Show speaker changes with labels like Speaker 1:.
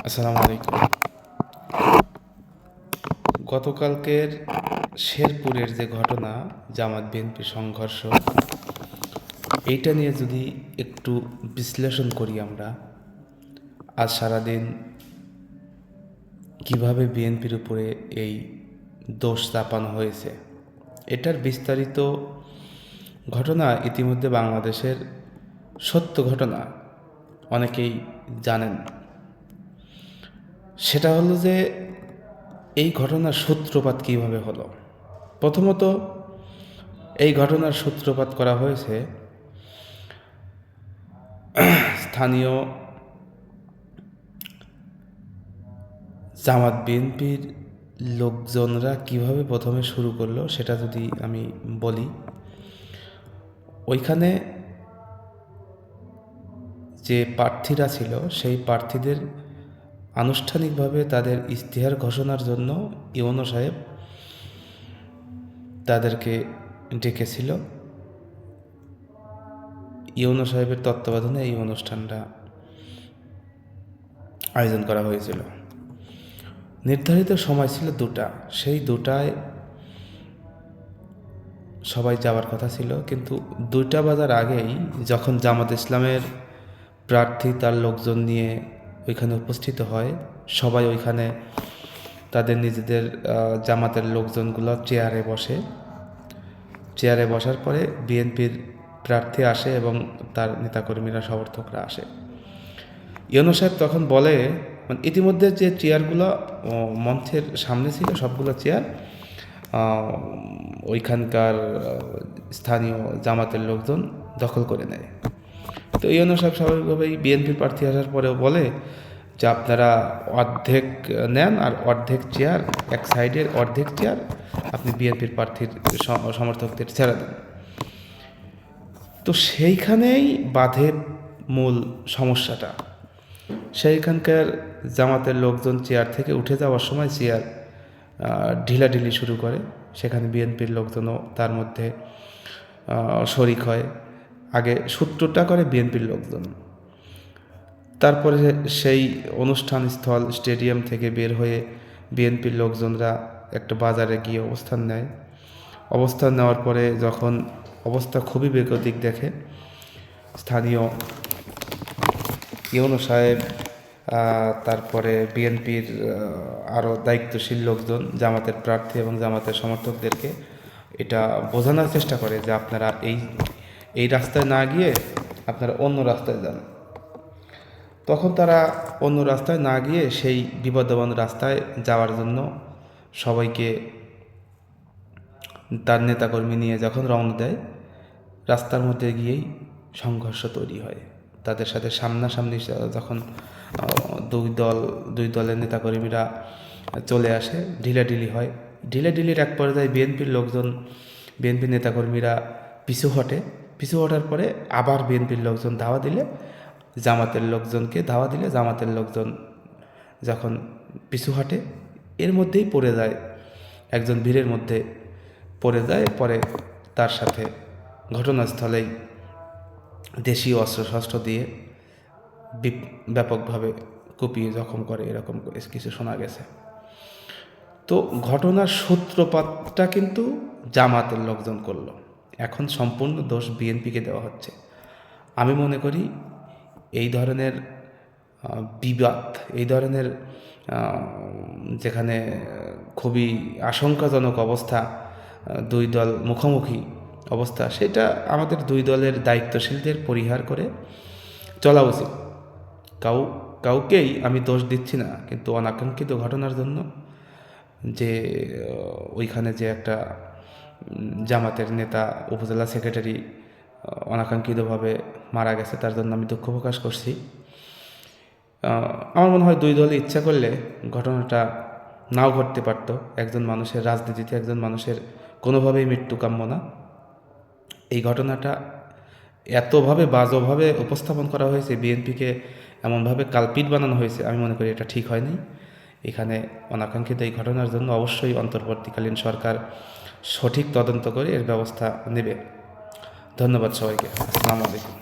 Speaker 1: আসসালামু আলাইকুম। গতকালকের শেরপুরের যে ঘটনা, জামাত বিএনপি সংঘর্ষ, এইটা নিয়ে যদি একটু বিশ্লেষণ করি আমরা, আজ সারাদিন কিভাবে বিএনপির উপরে এই দোষ চাপানো হয়েছে, এটার বিস্তারিত ঘটনা ইতিমধ্যে বাংলাদেশের সত্য ঘটনা অনেকেই জানেন। সেটা হলো যে এই ঘটনার সূত্রপাত কিভাবে হলো। প্রথমত এই ঘটনার সূত্রপাত করা হয়েছে স্থানীয় জামাত বিএনপির লোকজনরা কিভাবে প্রথমে শুরু করলো সেটা যদি আমি বলি। ওইখানে যে প্রার্থীরা ছিল সেই প্রার্থীদের আনুষ্ঠানিকভাবে তাদের ইশতেহার ঘোষণার জন্য ইউনো সাহেব তাদেরকে ডেকেছিল। ইউনো সাহেবের তত্ত্বাবধানে এই অনুষ্ঠানটা আয়োজন করা হয়েছিল। নির্ধারিত সময় ছিল 2টা, সেই 2টায় সবাই যাওয়ার কথা ছিল, কিন্তু 2টা বাজার আগেই যখন জামাত ইসলামের প্রার্থী তার লোকজন নিয়ে ওইখানে উপস্থিত হয়, সবাই ওইখানে তাদের নিজেদের জামাতের লোকজনগুলো চেয়ারে বসার পরে বিএনপির প্রার্থী আসে এবং তার নেতাকর্মীরা সমর্থকরা আসে। ইউনো সাহেব তখন বলে, মানে ইতিমধ্যে যে চেয়ারগুলো মঞ্চের সামনে ছিল সবগুলো চেয়ার ওইখানকার স্থানীয় জামাতের লোকজন দখল করে নেয়। তো ইউনো সাহেব স্বাভাবিকভাবেই বিএনপির প্রার্থী আসার পরেও বলে যে আপনারা অর্ধেক নেন আর অর্ধেক চেয়ার, এক সাইডের অর্ধেক চেয়ার আপনি বিএনপির প্রার্থীর সমর্থকদের ছেড়ে দেন। তো সেইখানেই বাধে মূল সমস্যাটা। সেইখানকার জামাতের লোকজন চেয়ার থেকে উঠে যাওয়ার সময় চেয়ার ঢিলাঢিলি শুরু করে। সেখানে বিএনপির লোকজনও তার মধ্যে শরিক হয়। আগে সূত্রটা করে বিএনপির লোকজন, তারপরে সেই অনুষ্ঠান স্থল স্টেডিয়াম থেকে বের হয়ে বিএনপির লোকজনরা একটা বাজারে গিয়ে অবস্থান নেওয়ার পরে যখন অবস্থা খুবই বেগতিক দেখে, স্থানীয় ইউনো সাহেব তারপরে বিএনপির আরও দায়িত্বশীল লোকজন জামাতের প্রার্থী এবং জামাতের সমর্থকদেরকে এটা বোঝানোর চেষ্টা করে যে আপনারা এই রাস্তায় না গিয়ে আপনারা অন্য রাস্তায় যান। তখন তারা অন্য রাস্তায় না গিয়ে সেই বিবদমান রাস্তায় যাওয়ার জন্য সবাইকে তার নেতাকর্মী নিয়ে যখন রওনা দেয়, রাস্তার মধ্যে গিয়েই সংঘর্ষ তৈরি হয়। তাদের সাথে সামনাসামনি যখন দুই দলের নেতাকর্মীরা চলে আসে, ঢিলাঢিলি হয়। ঢিলাঢিলির এক পর্যায়ে বিএনপির নেতাকর্মীরা পিছু হটার পরে আবার বিএনপির লোকজন জামাতের লোকজন যখন পিছু হটে, এর মধ্যেই পড়ে যায়, একজন ভিড়ের মধ্যে পড়ে যায়। পরে তার সাথে ঘটনাস্থলেই দেশীয় অস্ত্রশস্ত্র দিয়ে ব্যাপকভাবে কুপিয়ে জখম করে, এরকম কিছু শোনা গেছে। তো ঘটনার সূত্রপাতটা কিন্তু জামাতের লোকজন করলো। এখন সম্পূর্ণ দোষ বিএনপিকে দেওয়া হচ্ছে। আমি মনে করি এই ধরনের বিবাদ, এই ধরনের যেখানে খুবই আশঙ্কাজনক অবস্থা, দুই দল মুখোমুখি অবস্থা, সেটা আমাদের দুই দলের দায়িত্বশীলদের পরিহার করে চলা উচিত। কাউকেই আমি দোষ দিচ্ছি না, কিন্তু অনাকাঙ্ক্ষিত ঘটনার জন্য যে ওইখানে যে একটা জামাতের নেতা, উপজেলা সেক্রেটারি অনাকাঙ্ক্ষিতভাবে মারা গেছে, তার জন্য আমি দুঃখ প্রকাশ করছি। আমার মনে হয় দুই দলে ইচ্ছা করলে ঘটনাটা নাও ঘটতে পারত। রাজনীতিতে একজন মানুষের কোনোভাবেই মৃত্যু কাম্য না। এই ঘটনাটা এতভাবে বাজেভাবে উপস্থাপন করা হয়েছে, বিএনপিকে এমনভাবে কালপিট বানানো হয়েছে, আমি মনে করি এটা ঠিক হয়নি। এখানে অনাকাঙ্ক্ষিত এই ঘটনার জন্য অবশ্যই অন্তর্বর্তীকালীন সরকার সঠিক তদন্ত করে এর ব্যবস্থা নেবে। ধন্যবাদ সবাইকে। আসসালামু আলাইকুম।